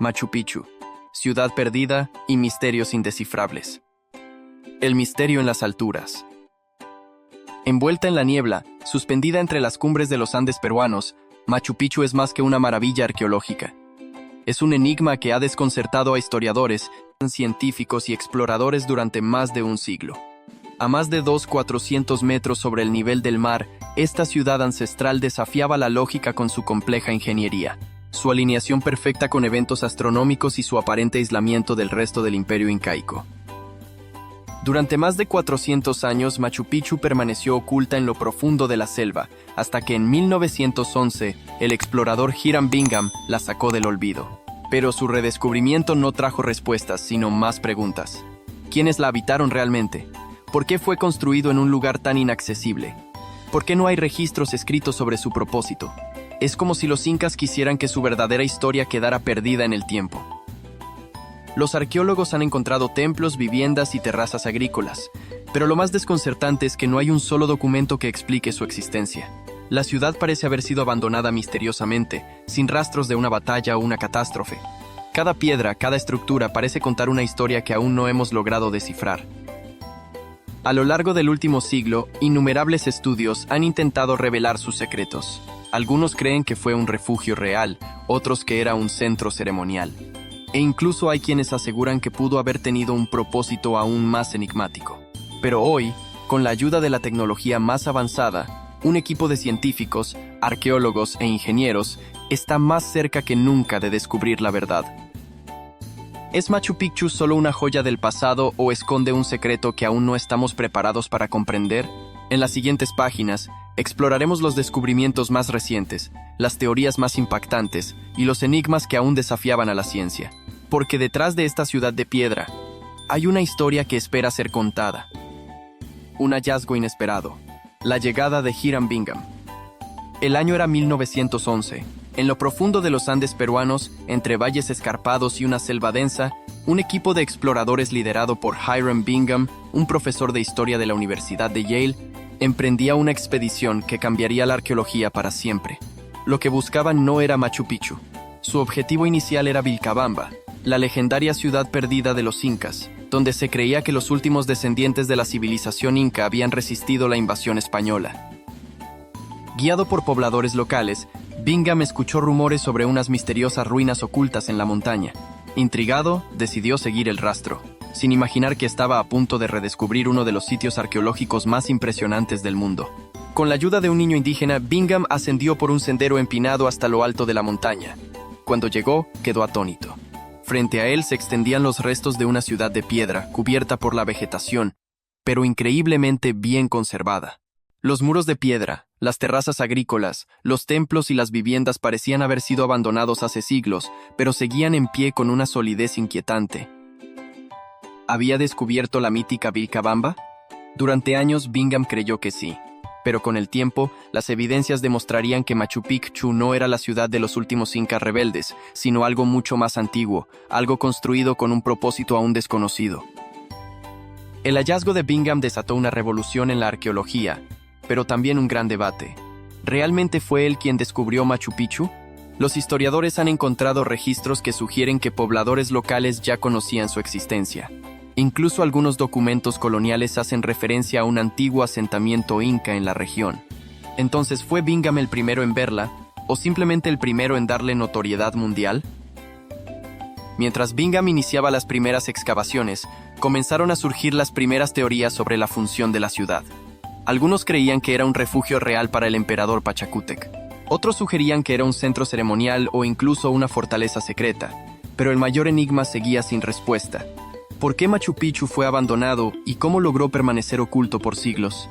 Machu Picchu, ciudad perdida y misterios indescifrables. El misterio en las alturas. Envuelta en la niebla, suspendida entre las cumbres de los Andes peruanos, Machu Picchu es más que una maravilla arqueológica. Es un enigma que ha desconcertado a historiadores, científicos y exploradores durante más de un siglo. A más de 2.400 metros sobre el nivel del mar, esta ciudad ancestral desafiaba la lógica con su compleja ingeniería, su alineación perfecta con eventos astronómicos y su aparente aislamiento del resto del imperio incaico. Durante más de 400 años, Machu Picchu permaneció oculta en lo profundo de la selva, hasta que en 1911 el explorador Hiram Bingham la sacó del olvido. Pero su redescubrimiento no trajo respuestas, sino más preguntas. ¿Quiénes la habitaron realmente? ¿Por qué fue construido en un lugar tan inaccesible? ¿Por qué no hay registros escritos sobre su propósito? Es como si los incas quisieran que su verdadera historia quedara perdida en el tiempo. Los arqueólogos han encontrado templos, viviendas y terrazas agrícolas, pero lo más desconcertante es que no hay un solo documento que explique su existencia. La ciudad parece haber sido abandonada misteriosamente, sin rastros de una batalla o una catástrofe. Cada piedra, cada estructura parece contar una historia que aún no hemos logrado descifrar. A lo largo del último siglo, innumerables estudios han intentado revelar sus secretos. Algunos creen que fue un refugio real, otros que era un centro ceremonial. E incluso hay quienes aseguran que pudo haber tenido un propósito aún más enigmático. Pero hoy, con la ayuda de la tecnología más avanzada, un equipo de científicos, arqueólogos e ingenieros está más cerca que nunca de descubrir la verdad. ¿Es Machu Picchu solo una joya del pasado o esconde un secreto que aún no estamos preparados para comprender? En las siguientes páginas, exploraremos los descubrimientos más recientes, las teorías más impactantes y los enigmas que aún desafiaban a la ciencia. Porque detrás de esta ciudad de piedra, hay una historia que espera ser contada. Un hallazgo inesperado. La llegada de Hiram Bingham. El año era 1911. En lo profundo de los Andes peruanos, entre valles escarpados y una selva densa, un equipo de exploradores liderado por Hiram Bingham, un profesor de historia de la Universidad de Yale, emprendía una expedición que cambiaría la arqueología para siempre. Lo que buscaban no era Machu Picchu. Su objetivo inicial era Vilcabamba, la legendaria ciudad perdida de los incas, donde se creía que los últimos descendientes de la civilización inca habían resistido la invasión española. Guiado por pobladores locales, Bingham escuchó rumores sobre unas misteriosas ruinas ocultas en la montaña. Intrigado, decidió seguir el rastro, sin imaginar que estaba a punto de redescubrir uno de los sitios arqueológicos más impresionantes del mundo. Con la ayuda de un niño indígena, Bingham ascendió por un sendero empinado hasta lo alto de la montaña. Cuando llegó, quedó atónito. Frente a él se extendían los restos de una ciudad de piedra, cubierta por la vegetación, pero increíblemente bien conservada. Los muros de piedra, las terrazas agrícolas, los templos y las viviendas parecían haber sido abandonados hace siglos, pero seguían en pie con una solidez inquietante. ¿Había descubierto la mítica Vilcabamba? Durante años Bingham creyó que sí, pero con el tiempo, las evidencias demostrarían que Machu Picchu no era la ciudad de los últimos incas rebeldes, sino algo mucho más antiguo, algo construido con un propósito aún desconocido. El hallazgo de Bingham desató una revolución en la arqueología, pero también un gran debate. ¿Realmente fue él quien descubrió Machu Picchu? Los historiadores han encontrado registros que sugieren que pobladores locales ya conocían su existencia. Incluso algunos documentos coloniales hacen referencia a un antiguo asentamiento inca en la región. Entonces, ¿fue Bingham el primero en verla, o simplemente el primero en darle notoriedad mundial? Mientras Bingham iniciaba las primeras excavaciones, comenzaron a surgir las primeras teorías sobre la función de la ciudad. Algunos creían que era un refugio real para el emperador Pachacútec. Otros sugerían que era un centro ceremonial o incluso una fortaleza secreta. Pero el mayor enigma seguía sin respuesta. ¿Por qué Machu Picchu fue abandonado y cómo logró permanecer oculto por siglos?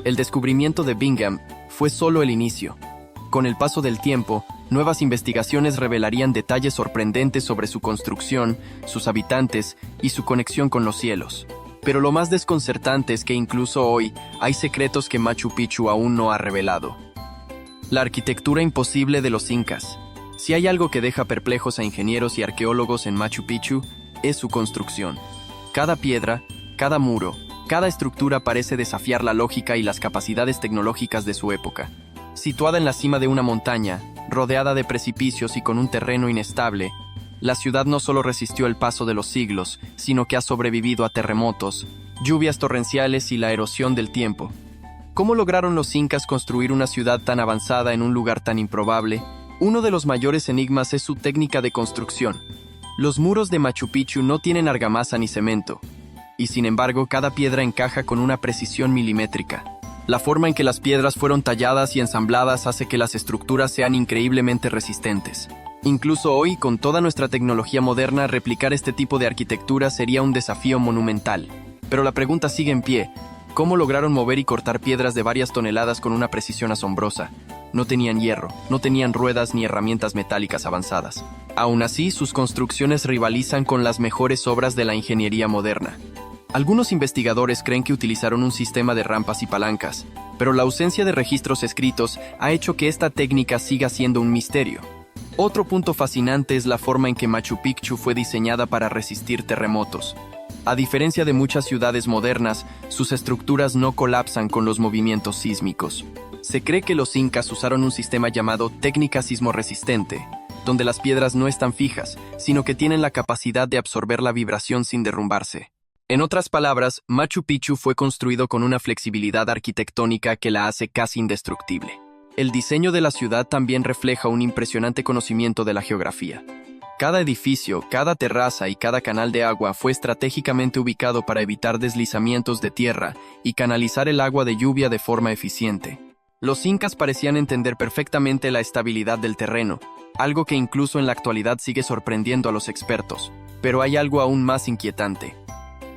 El descubrimiento de Bingham fue solo el inicio. Con el paso del tiempo, nuevas investigaciones revelarían detalles sorprendentes sobre su construcción, sus habitantes y su conexión con los cielos. Pero lo más desconcertante es que incluso hoy hay secretos que Machu Picchu aún no ha revelado. La arquitectura imposible de los incas. Si hay algo que deja perplejos a ingenieros y arqueólogos en Machu Picchu, es su construcción. Cada piedra, cada muro, cada estructura parece desafiar la lógica y las capacidades tecnológicas de su época. Situada en la cima de una montaña, rodeada de precipicios y con un terreno inestable, la ciudad no solo resistió el paso de los siglos, sino que ha sobrevivido a terremotos, lluvias torrenciales y la erosión del tiempo. ¿Cómo lograron los incas construir una ciudad tan avanzada en un lugar tan improbable? Uno de los mayores enigmas es su técnica de construcción. Los muros de Machu Picchu no tienen argamasa ni cemento, y sin embargo cada piedra encaja con una precisión milimétrica. La forma en que las piedras fueron talladas y ensambladas hace que las estructuras sean increíblemente resistentes. Incluso hoy, con toda nuestra tecnología moderna, replicar este tipo de arquitectura sería un desafío monumental. Pero la pregunta sigue en pie: ¿cómo lograron mover y cortar piedras de varias toneladas con una precisión asombrosa? No tenían hierro, no tenían ruedas ni herramientas metálicas avanzadas. Aún así, sus construcciones rivalizan con las mejores obras de la ingeniería moderna. Algunos investigadores creen que utilizaron un sistema de rampas y palancas, pero la ausencia de registros escritos ha hecho que esta técnica siga siendo un misterio. Otro punto fascinante es la forma en que Machu Picchu fue diseñada para resistir terremotos. A diferencia de muchas ciudades modernas, sus estructuras no colapsan con los movimientos sísmicos. Se cree que los incas usaron un sistema llamado técnica sismorresistente, donde las piedras no están fijas, sino que tienen la capacidad de absorber la vibración sin derrumbarse. En otras palabras, Machu Picchu fue construido con una flexibilidad arquitectónica que la hace casi indestructible. El diseño de la ciudad también refleja un impresionante conocimiento de la geografía. Cada edificio, cada terraza y cada canal de agua fue estratégicamente ubicado para evitar deslizamientos de tierra y canalizar el agua de lluvia de forma eficiente. Los incas parecían entender perfectamente la estabilidad del terreno, algo que incluso en la actualidad sigue sorprendiendo a los expertos. Pero hay algo aún más inquietante.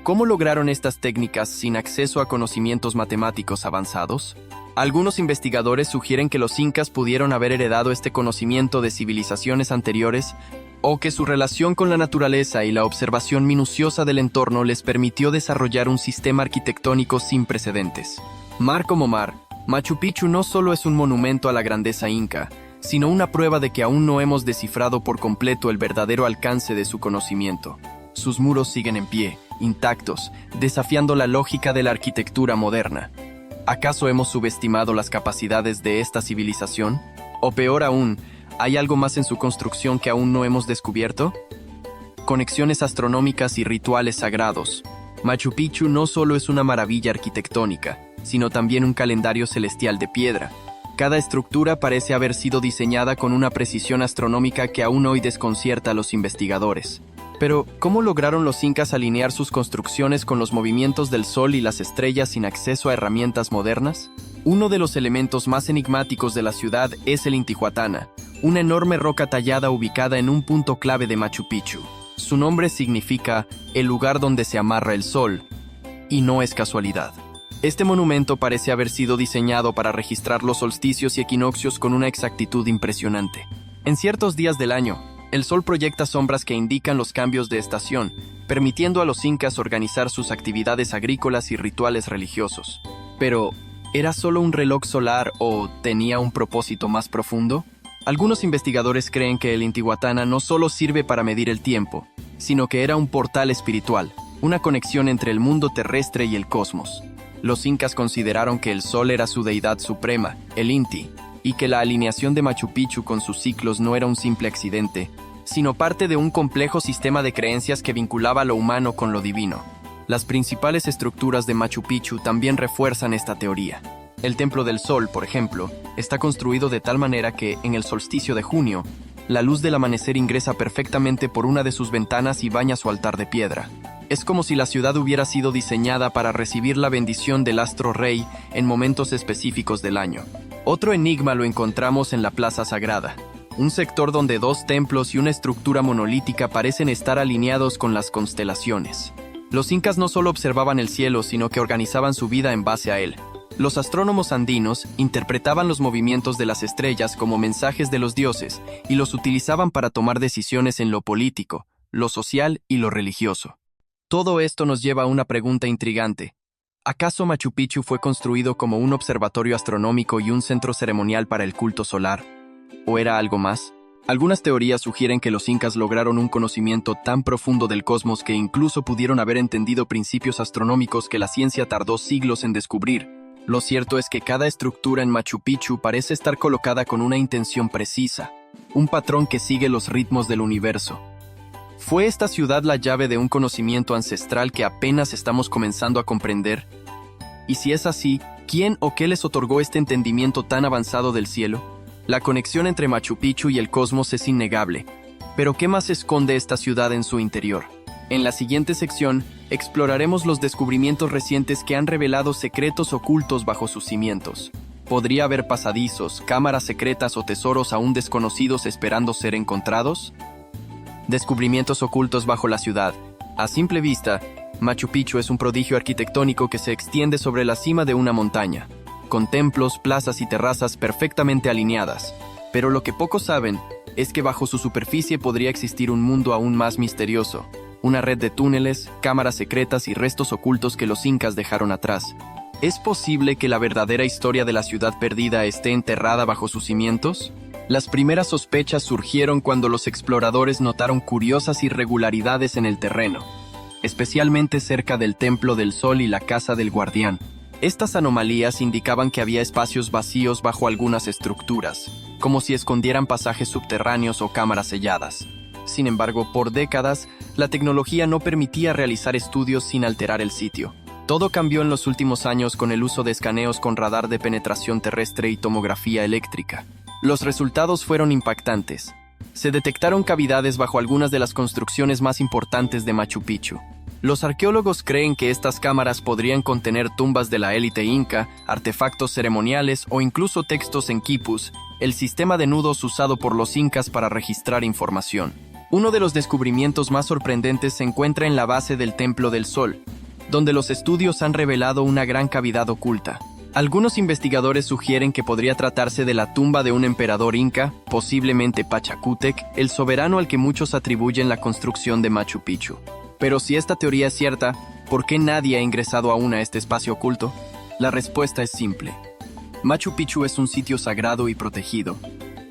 ¿Cómo lograron estas técnicas sin acceso a conocimientos matemáticos avanzados? Algunos investigadores sugieren que los incas pudieron haber heredado este conocimiento de civilizaciones anteriores, o que su relación con la naturaleza y la observación minuciosa del entorno les permitió desarrollar un sistema arquitectónico sin precedentes. Mar como mar, Machu Picchu no solo es un monumento a la grandeza inca, sino una prueba de que aún no hemos descifrado por completo el verdadero alcance de su conocimiento. Sus muros siguen en pie, intactos, desafiando la lógica de la arquitectura moderna. ¿Acaso hemos subestimado las capacidades de esta civilización? O peor aún, ¿hay algo más en su construcción que aún no hemos descubierto? Conexiones astronómicas y rituales sagrados. Machu Picchu no solo es una maravilla arquitectónica, sino también un calendario celestial de piedra. Cada estructura parece haber sido diseñada con una precisión astronómica que aún hoy desconcierta a los investigadores. Pero, ¿cómo lograron los incas alinear sus construcciones con los movimientos del sol y las estrellas sin acceso a herramientas modernas? Uno de los elementos más enigmáticos de la ciudad es el Intihuatana, una enorme roca tallada ubicada en un punto clave de Machu Picchu. Su nombre significa el lugar donde se amarra el sol, y no es casualidad. Este monumento parece haber sido diseñado para registrar los solsticios y equinoccios con una exactitud impresionante. En ciertos días del año, el sol proyecta sombras que indican los cambios de estación, permitiendo a los incas organizar sus actividades agrícolas y rituales religiosos. Pero, ¿era solo un reloj solar o tenía un propósito más profundo? Algunos investigadores creen que el Intihuatana no solo sirve para medir el tiempo, sino que era un portal espiritual, una conexión entre el mundo terrestre y el cosmos. Los incas consideraron que el sol era su deidad suprema, el Inti, y que la alineación de Machu Picchu con sus ciclos no era un simple accidente, sino parte de un complejo sistema de creencias que vinculaba lo humano con lo divino. Las principales estructuras de Machu Picchu también refuerzan esta teoría. El Templo del Sol, por ejemplo, está construido de tal manera que, en el solsticio de junio, la luz del amanecer ingresa perfectamente por una de sus ventanas y baña su altar de piedra. Es como si la ciudad hubiera sido diseñada para recibir la bendición del astro rey en momentos específicos del año. Otro enigma lo encontramos en la Plaza Sagrada, un sector donde dos templos y una estructura monolítica parecen estar alineados con las constelaciones. Los incas no solo observaban el cielo, sino que organizaban su vida en base a él. Los astrónomos andinos interpretaban los movimientos de las estrellas como mensajes de los dioses y los utilizaban para tomar decisiones en lo político, lo social y lo religioso. Todo esto nos lleva a una pregunta intrigante. ¿Acaso Machu Picchu fue construido como un observatorio astronómico y un centro ceremonial para el culto solar? ¿O era algo más? Algunas teorías sugieren que los incas lograron un conocimiento tan profundo del cosmos que incluso pudieron haber entendido principios astronómicos que la ciencia tardó siglos en descubrir, Lo cierto es que cada estructura en Machu Picchu parece estar colocada con una intención precisa, un patrón que sigue los ritmos del universo. ¿Fue esta ciudad la llave de un conocimiento ancestral que apenas estamos comenzando a comprender? Y si es así, ¿quién o qué les otorgó este entendimiento tan avanzado del cielo? La conexión entre Machu Picchu y el cosmos es innegable. Pero ¿qué más esconde esta ciudad en su interior? En la siguiente sección, exploraremos los descubrimientos recientes que han revelado secretos ocultos bajo sus cimientos. ¿Podría haber pasadizos, cámaras secretas o tesoros aún desconocidos esperando ser encontrados? Descubrimientos ocultos bajo la ciudad. A simple vista, Machu Picchu es un prodigio arquitectónico que se extiende sobre la cima de una montaña, con templos, plazas y terrazas perfectamente alineadas. Pero lo que pocos saben es que bajo su superficie podría existir un mundo aún más misterioso, una red de túneles, cámaras secretas y restos ocultos que los incas dejaron atrás. ¿Es posible que la verdadera historia de la ciudad perdida esté enterrada bajo sus cimientos? Las primeras sospechas surgieron cuando los exploradores notaron curiosas irregularidades en el terreno, especialmente cerca del Templo del Sol y la Casa del Guardián. Estas anomalías indicaban que había espacios vacíos bajo algunas estructuras, como si escondieran pasajes subterráneos o cámaras selladas. Sin embargo, por décadas, la tecnología no permitía realizar estudios sin alterar el sitio. Todo cambió en los últimos años con el uso de escaneos con radar de penetración terrestre y tomografía eléctrica. Los resultados fueron impactantes. Se detectaron cavidades bajo algunas de las construcciones más importantes de Machu Picchu. Los arqueólogos creen que estas cámaras podrían contener tumbas de la élite inca, artefactos ceremoniales o incluso textos en quipus, el sistema de nudos usado por los incas para registrar información. Uno de los descubrimientos más sorprendentes se encuentra en la base del Templo del Sol, donde los estudios han revelado una gran cavidad oculta. Algunos investigadores sugieren que podría tratarse de la tumba de un emperador inca, posiblemente Pachacútec, el soberano al que muchos atribuyen la construcción de Machu Picchu. Pero si esta teoría es cierta, ¿por qué nadie ha ingresado aún a este espacio oculto? La respuesta es simple. Machu Picchu es un sitio sagrado y protegido,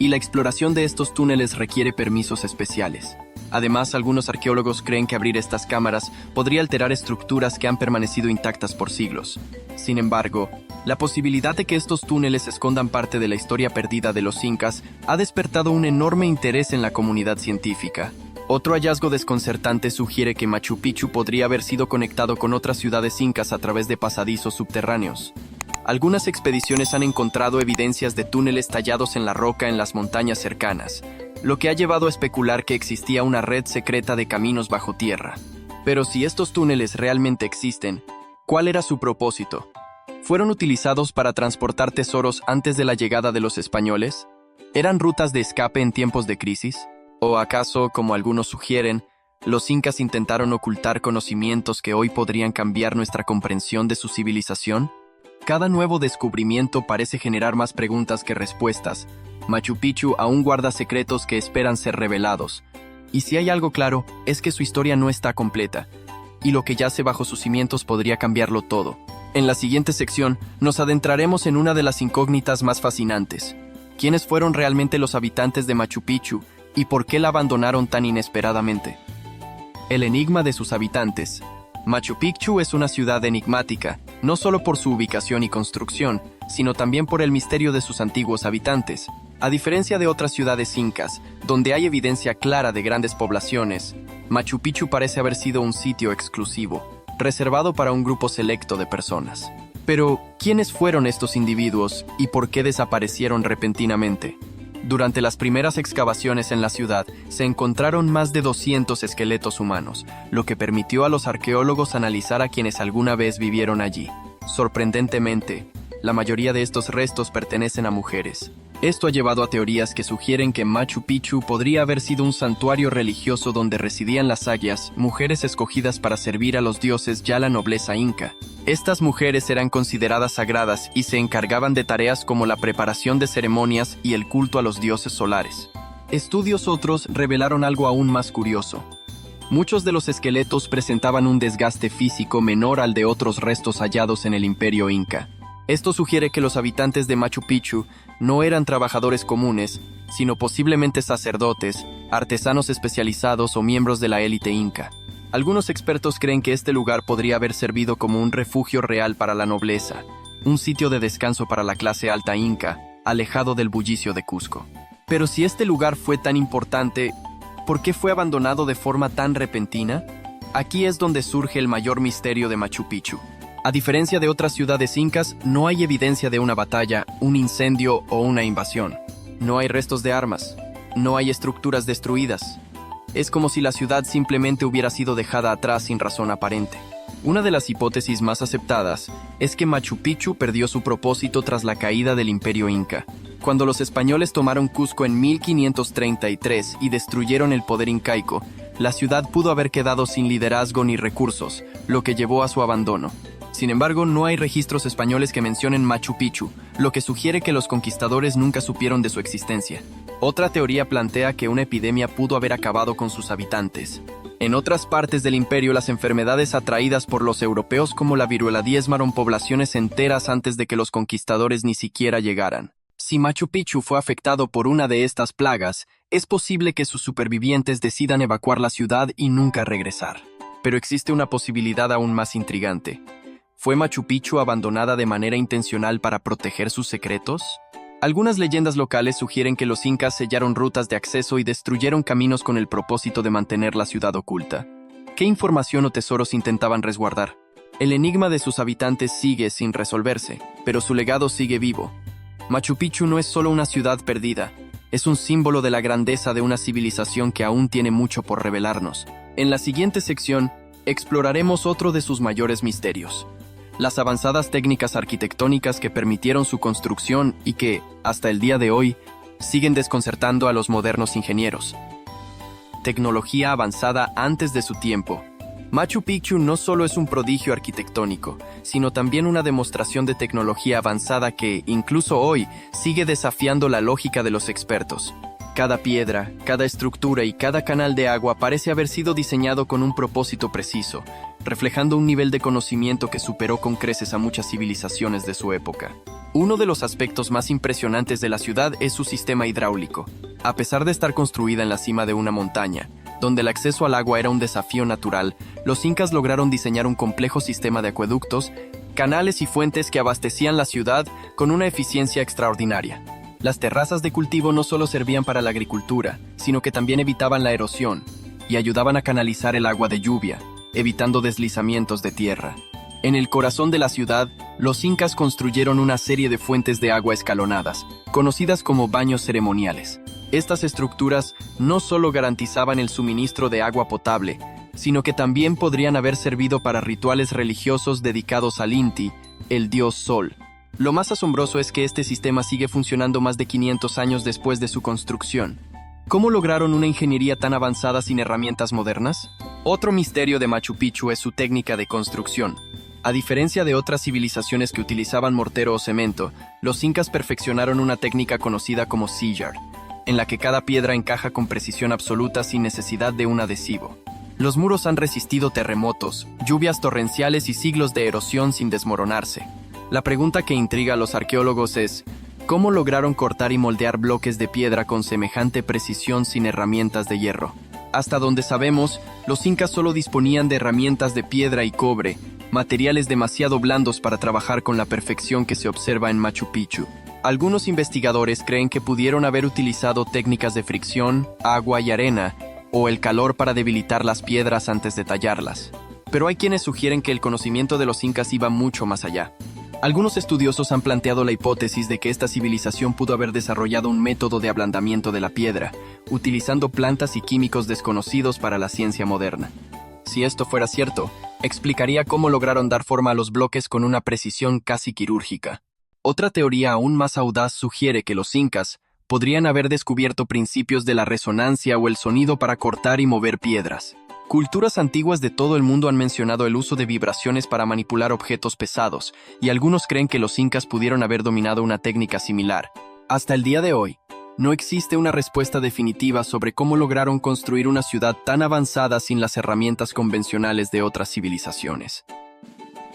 y la exploración de estos túneles requiere permisos especiales. Además, algunos arqueólogos creen que abrir estas cámaras podría alterar estructuras que han permanecido intactas por siglos. Sin embargo, la posibilidad de que estos túneles escondan parte de la historia perdida de los incas ha despertado un enorme interés en la comunidad científica. Otro hallazgo desconcertante sugiere que Machu Picchu podría haber sido conectado con otras ciudades incas a través de pasadizos subterráneos. Algunas expediciones han encontrado evidencias de túneles tallados en la roca en las montañas cercanas, lo que ha llevado a especular que existía una red secreta de caminos bajo tierra. Pero si estos túneles realmente existen, ¿cuál era su propósito? ¿Fueron utilizados para transportar tesoros antes de la llegada de los españoles? ¿Eran rutas de escape en tiempos de crisis? ¿O acaso, como algunos sugieren, los incas intentaron ocultar conocimientos que hoy podrían cambiar nuestra comprensión de su civilización? Cada nuevo descubrimiento parece generar más preguntas que respuestas. Machu Picchu aún guarda secretos que esperan ser revelados. Y si hay algo claro, es que su historia no está completa, y lo que yace bajo sus cimientos podría cambiarlo todo. En la siguiente sección, nos adentraremos en una de las incógnitas más fascinantes. ¿Quiénes fueron realmente los habitantes de Machu Picchu y por qué la abandonaron tan inesperadamente? El enigma de sus habitantes. Machu Picchu es una ciudad enigmática, no solo por su ubicación y construcción, sino también por el misterio de sus antiguos habitantes. A diferencia de otras ciudades incas, donde hay evidencia clara de grandes poblaciones, Machu Picchu parece haber sido un sitio exclusivo, reservado para un grupo selecto de personas. Pero, ¿quiénes fueron estos individuos y por qué desaparecieron repentinamente? Durante las primeras excavaciones en la ciudad, se encontraron más de 200 esqueletos humanos, lo que permitió a los arqueólogos analizar a quienes alguna vez vivieron allí. Sorprendentemente, la mayoría de estos restos pertenecen a mujeres. Esto ha llevado a teorías que sugieren que Machu Picchu podría haber sido un santuario religioso donde residían las sayas, mujeres escogidas para servir a los dioses y a la nobleza inca. Estas mujeres eran consideradas sagradas y se encargaban de tareas como la preparación de ceremonias y el culto a los dioses solares. Estudios otros revelaron algo aún más curioso. Muchos de los esqueletos presentaban un desgaste físico menor al de otros restos hallados en el Imperio Inca. Esto sugiere que los habitantes de Machu Picchu no eran trabajadores comunes, sino posiblemente sacerdotes, artesanos especializados o miembros de la élite inca. Algunos expertos creen que este lugar podría haber servido como un refugio real para la nobleza, un sitio de descanso para la clase alta inca, alejado del bullicio de Cusco. Pero si este lugar fue tan importante, ¿por qué fue abandonado de forma tan repentina? Aquí es donde surge el mayor misterio de Machu Picchu. A diferencia de otras ciudades incas, no hay evidencia de una batalla, un incendio o una invasión. No hay restos de armas. No hay estructuras destruidas. Es como si la ciudad simplemente hubiera sido dejada atrás sin razón aparente. Una de las hipótesis más aceptadas es que Machu Picchu perdió su propósito tras la caída del Imperio Inca. Cuando los españoles tomaron Cusco en 1533 y destruyeron el poder incaico, la ciudad pudo haber quedado sin liderazgo ni recursos, lo que llevó a su abandono. Sin embargo, no hay registros españoles que mencionen Machu Picchu, lo que sugiere que los conquistadores nunca supieron de su existencia. Otra teoría plantea que una epidemia pudo haber acabado con sus habitantes. En otras partes del imperio, las enfermedades atraídas por los europeos como la viruela diezmaron poblaciones enteras antes de que los conquistadores ni siquiera llegaran. Si Machu Picchu fue afectado por una de estas plagas, es posible que sus supervivientes decidan evacuar la ciudad y nunca regresar. Pero existe una posibilidad aún más intrigante. ¿Fue Machu Picchu abandonada de manera intencional para proteger sus secretos? Algunas leyendas locales sugieren que los incas sellaron rutas de acceso y destruyeron caminos con el propósito de mantener la ciudad oculta. ¿Qué información o tesoros intentaban resguardar? El enigma de sus habitantes sigue sin resolverse, pero su legado sigue vivo. Machu Picchu no es solo una ciudad perdida, es un símbolo de la grandeza de una civilización que aún tiene mucho por revelarnos. En la siguiente sección, exploraremos otro de sus mayores misterios: las avanzadas técnicas arquitectónicas que permitieron su construcción y que, hasta el día de hoy, siguen desconcertando a los modernos ingenieros. Tecnología avanzada antes de su tiempo. Machu Picchu no solo es un prodigio arquitectónico, sino también una demostración de tecnología avanzada que, incluso hoy, sigue desafiando la lógica de los expertos. Cada piedra, cada estructura y cada canal de agua parece haber sido diseñado con un propósito preciso, reflejando un nivel de conocimiento que superó con creces a muchas civilizaciones de su época. Uno de los aspectos más impresionantes de la ciudad es su sistema hidráulico. A pesar de estar construida en la cima de una montaña, donde el acceso al agua era un desafío natural, los incas lograron diseñar un complejo sistema de acueductos, canales y fuentes que abastecían la ciudad con una eficiencia extraordinaria. Las terrazas de cultivo no solo servían para la agricultura, sino que también evitaban la erosión y ayudaban a canalizar el agua de lluvia, evitando deslizamientos de tierra. En el corazón de la ciudad, los incas construyeron una serie de fuentes de agua escalonadas, conocidas como baños ceremoniales. Estas estructuras no solo garantizaban el suministro de agua potable, sino que también podrían haber servido para rituales religiosos dedicados al Inti, el dios Sol. Lo más asombroso es que este sistema sigue funcionando más de 500 años después de su construcción. ¿Cómo lograron una ingeniería tan avanzada sin herramientas modernas? Otro misterio de Machu Picchu es su técnica de construcción. A diferencia de otras civilizaciones que utilizaban mortero o cemento, los incas perfeccionaron una técnica conocida como sillar, en la que cada piedra encaja con precisión absoluta sin necesidad de un adhesivo. Los muros han resistido terremotos, lluvias torrenciales y siglos de erosión sin desmoronarse. La pregunta que intriga a los arqueólogos es: ¿cómo lograron cortar y moldear bloques de piedra con semejante precisión sin herramientas de hierro? Hasta donde sabemos, los incas solo disponían de herramientas de piedra y cobre, materiales demasiado blandos para trabajar con la perfección que se observa en Machu Picchu. Algunos investigadores creen que pudieron haber utilizado técnicas de fricción, agua y arena, o el calor para debilitar las piedras antes de tallarlas. Pero hay quienes sugieren que el conocimiento de los incas iba mucho más allá. Algunos estudiosos han planteado la hipótesis de que esta civilización pudo haber desarrollado un método de ablandamiento de la piedra, utilizando plantas y químicos desconocidos para la ciencia moderna. Si esto fuera cierto, explicaría cómo lograron dar forma a los bloques con una precisión casi quirúrgica. Otra teoría aún más audaz sugiere que los incas podrían haber descubierto principios de la resonancia o el sonido para cortar y mover piedras. Culturas antiguas de todo el mundo han mencionado el uso de vibraciones para manipular objetos pesados, y algunos creen que los incas pudieron haber dominado una técnica similar. Hasta el día de hoy, no existe una respuesta definitiva sobre cómo lograron construir una ciudad tan avanzada sin las herramientas convencionales de otras civilizaciones.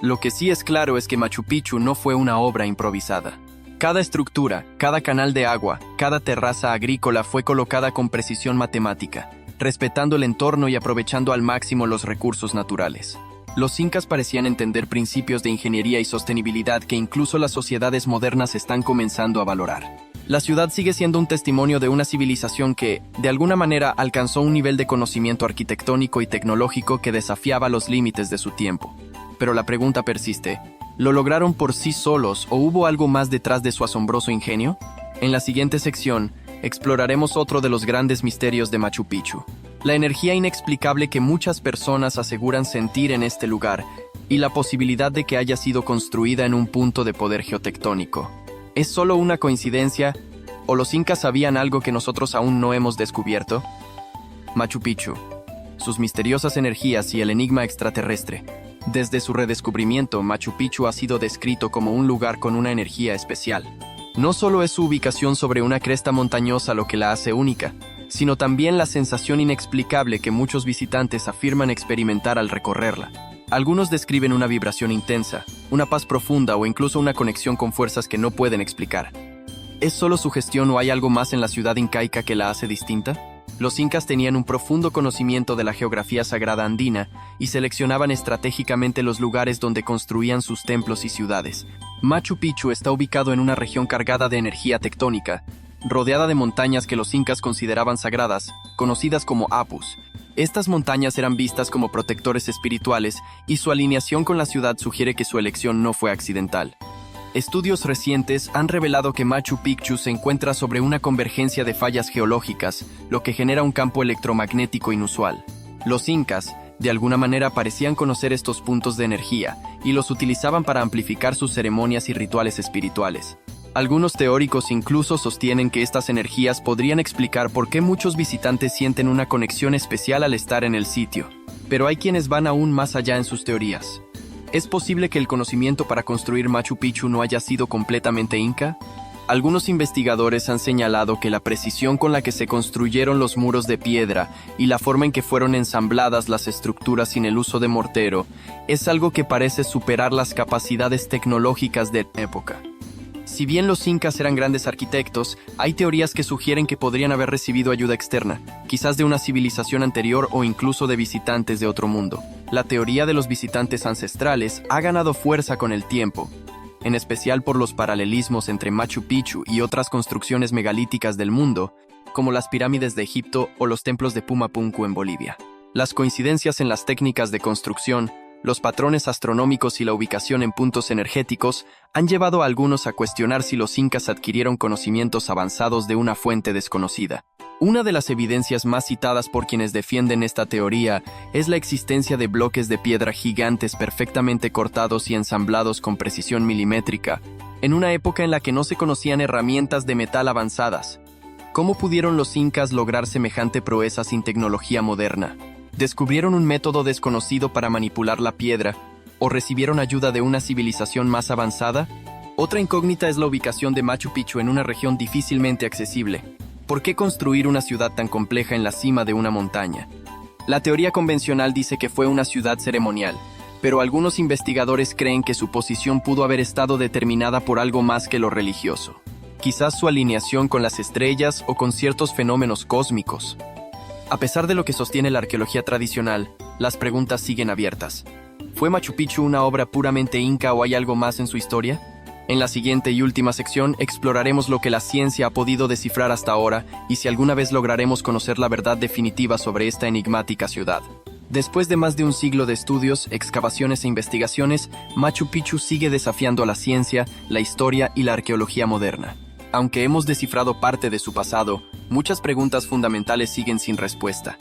Lo que sí es claro es que Machu Picchu no fue una obra improvisada. Cada estructura, cada canal de agua, cada terraza agrícola fue colocada con precisión matemática, respetando el entorno y aprovechando al máximo los recursos naturales. Los incas parecían entender principios de ingeniería y sostenibilidad que incluso las sociedades modernas están comenzando a valorar. La ciudad sigue siendo un testimonio de una civilización que, de alguna manera, alcanzó un nivel de conocimiento arquitectónico y tecnológico que desafiaba los límites de su tiempo. Pero la pregunta persiste: ¿lo lograron por sí solos o hubo algo más detrás de su asombroso ingenio? En la siguiente sección, exploraremos otro de los grandes misterios de Machu Picchu: la energía inexplicable que muchas personas aseguran sentir en este lugar y la posibilidad de que haya sido construida en un punto de poder geotectónico. ¿Es solo una coincidencia o los incas sabían algo que nosotros aún no hemos descubierto? Machu Picchu, sus misteriosas energías y el enigma extraterrestre. Desde su redescubrimiento, Machu Picchu ha sido descrito como un lugar con una energía especial. No solo es su ubicación sobre una cresta montañosa lo que la hace única, sino también la sensación inexplicable que muchos visitantes afirman experimentar al recorrerla. Algunos describen una vibración intensa, una paz profunda o incluso una conexión con fuerzas que no pueden explicar. ¿Es solo sugestión o hay algo más en la ciudad incaica que la hace distinta? Los incas tenían un profundo conocimiento de la geografía sagrada andina y seleccionaban estratégicamente los lugares donde construían sus templos y ciudades. Machu Picchu está ubicado en una región cargada de energía tectónica, rodeada de montañas que los incas consideraban sagradas, conocidas como apus. Estas montañas eran vistas como protectores espirituales y su alineación con la ciudad sugiere que su elección no fue accidental. Estudios recientes han revelado que Machu Picchu se encuentra sobre una convergencia de fallas geológicas, lo que genera un campo electromagnético inusual. Los incas, de alguna manera, parecían conocer estos puntos de energía y los utilizaban para amplificar sus ceremonias y rituales espirituales. Algunos teóricos incluso sostienen que estas energías podrían explicar por qué muchos visitantes sienten una conexión especial al estar en el sitio. Pero hay quienes van aún más allá en sus teorías. ¿Es posible que el conocimiento para construir Machu Picchu no haya sido completamente inca? Algunos investigadores han señalado que la precisión con la que se construyeron los muros de piedra y la forma en que fueron ensambladas las estructuras sin el uso de mortero es algo que parece superar las capacidades tecnológicas de la época. Si bien los incas eran grandes arquitectos, hay teorías que sugieren que podrían haber recibido ayuda externa, quizás de una civilización anterior o incluso de visitantes de otro mundo. La teoría de los visitantes ancestrales ha ganado fuerza con el tiempo, en especial por los paralelismos entre Machu Picchu y otras construcciones megalíticas del mundo, como las pirámides de Egipto o los templos de Pumapunku en Bolivia. Las coincidencias en las técnicas de construcción, los patrones astronómicos y la ubicación en puntos energéticos han llevado a algunos a cuestionar si los incas adquirieron conocimientos avanzados de una fuente desconocida. Una de las evidencias más citadas por quienes defienden esta teoría es la existencia de bloques de piedra gigantes perfectamente cortados y ensamblados con precisión milimétrica, en una época en la que no se conocían herramientas de metal avanzadas. ¿Cómo pudieron los incas lograr semejante proeza sin tecnología moderna? ¿Descubrieron un método desconocido para manipular la piedra o recibieron ayuda de una civilización más avanzada? Otra incógnita es la ubicación de Machu Picchu en una región difícilmente accesible. ¿Por qué construir una ciudad tan compleja en la cima de una montaña? La teoría convencional dice que fue una ciudad ceremonial, pero algunos investigadores creen que su posición pudo haber estado determinada por algo más que lo religioso. Quizás su alineación con las estrellas o con ciertos fenómenos cósmicos. A pesar de lo que sostiene la arqueología tradicional, las preguntas siguen abiertas. ¿Fue Machu Picchu una obra puramente inca o hay algo más en su historia? En la siguiente y última sección exploraremos lo que la ciencia ha podido descifrar hasta ahora y si alguna vez lograremos conocer la verdad definitiva sobre esta enigmática ciudad. Después de más de un siglo de estudios, excavaciones e investigaciones, Machu Picchu sigue desafiando a la ciencia, la historia y la arqueología moderna. Aunque hemos descifrado parte de su pasado, muchas preguntas fundamentales siguen sin respuesta.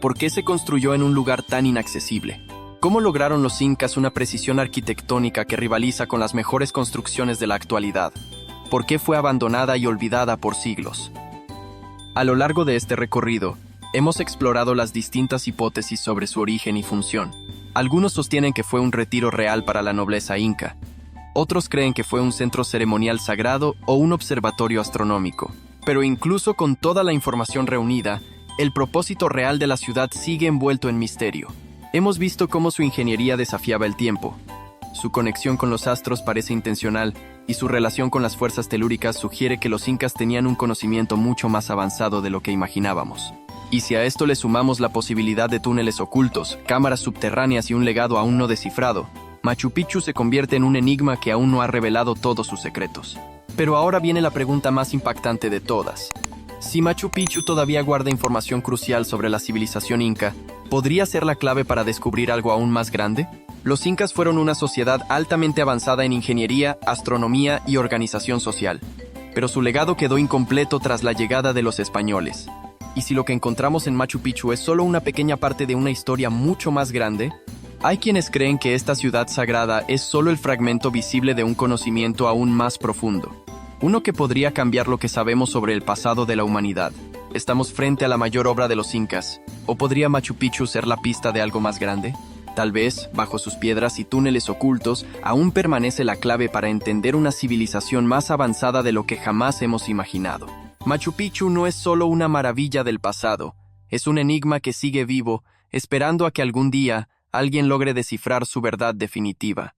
¿Por qué se construyó en un lugar tan inaccesible? ¿Cómo lograron los incas una precisión arquitectónica que rivaliza con las mejores construcciones de la actualidad? ¿Por qué fue abandonada y olvidada por siglos? A lo largo de este recorrido, hemos explorado las distintas hipótesis sobre su origen y función. Algunos sostienen que fue un retiro real para la nobleza inca. Otros creen que fue un centro ceremonial sagrado o un observatorio astronómico. Pero incluso con toda la información reunida, el propósito real de la ciudad sigue envuelto en misterio. Hemos visto cómo su ingeniería desafiaba el tiempo. Su conexión con los astros parece intencional y su relación con las fuerzas telúricas sugiere que los incas tenían un conocimiento mucho más avanzado de lo que imaginábamos. Y si a esto le sumamos la posibilidad de túneles ocultos, cámaras subterráneas y un legado aún no descifrado, Machu Picchu se convierte en un enigma que aún no ha revelado todos sus secretos. Pero ahora viene la pregunta más impactante de todas. Si Machu Picchu todavía guarda información crucial sobre la civilización inca, ¿podría ser la clave para descubrir algo aún más grande? Los incas fueron una sociedad altamente avanzada en ingeniería, astronomía y organización social, pero su legado quedó incompleto tras la llegada de los españoles. Y si lo que encontramos en Machu Picchu es solo una pequeña parte de una historia mucho más grande, hay quienes creen que esta ciudad sagrada es solo el fragmento visible de un conocimiento aún más profundo. Uno que podría cambiar lo que sabemos sobre el pasado de la humanidad. ¿Estamos frente a la mayor obra de los incas? ¿O podría Machu Picchu ser la pista de algo más grande? Tal vez, bajo sus piedras y túneles ocultos, aún permanece la clave para entender una civilización más avanzada de lo que jamás hemos imaginado. Machu Picchu no es solo una maravilla del pasado, es un enigma que sigue vivo, esperando a que algún día alguien logre descifrar su verdad definitiva.